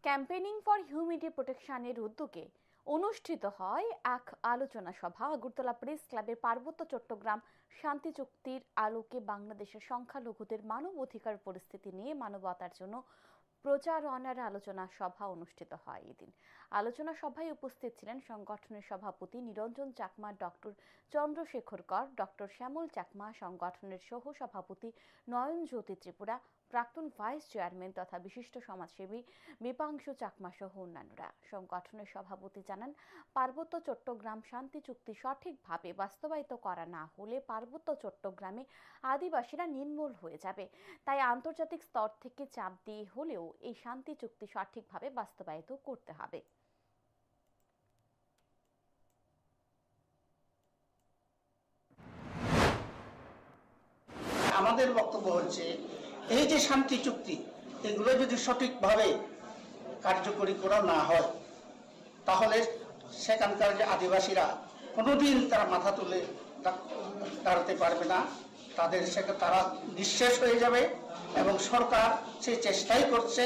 Campaigning for humanity প্রোটেকশনের উদ্যোগে অনুষ্ঠিত হয় এক আলোচনা সভা। আগরতলা প্রেস ক্লাবের পার্বত্য চট্টগ্রাম শান্তি চুক্তির আলোকে বাংলাদেশের সংখ্যালঘুদের মানব অধিকার পরিস্থিতি নিয়ে মানবতার জন্য প্রচারণার আলোচনা সভা অনুষ্ঠিত হয়। এদিন আলোচনা সভায় উপস্থিত ছিলেন সংগঠনের সভাপতি নিরঞ্জন চাকমা, ডক্টর চন্দ্রশেখর কর, ডক্টর শ্যামল চাকমা, সংগঠনের সহ সভাপতি নয়ন জ্যোতি ত্রিপুরা, প্রাক্তন ভাইস চেয়ারম্যান তথা বিশিষ্ট সমাজসেবী বিপাংশু চাকমা সহ অন্যান্যরা। সংগঠনের সভাপতি জানান, পার্বত্য চট্টগ্রাম শান্তি চুক্তি সঠিকভাবে বাস্তবায়িত করা না হলে পার্বত্য চট্টগ্রামে আদিবাসীরা নির্মূল হয়ে যাবে। তাই আন্তর্জাতিক স্তর থেকে চাপ দিয়ে হলেও এই শান্তি চুক্তি সঠিকভাবে বাস্তবায়িত করতে হবে। আমাদের বক্তব্য হচ্ছে, এই যে শান্তি চুক্তি, এগুলো যদি সঠিকভাবে কার্যকরী করা না হয় তাহলে সেখানকার যে আদিবাসীরা কোনোদিন তারা মাথা তুলে দাঁড়াতে পারবে না, তারা নিঃশেষ হয়ে যাবে এবং সরকার সেই চেষ্টাই করছে।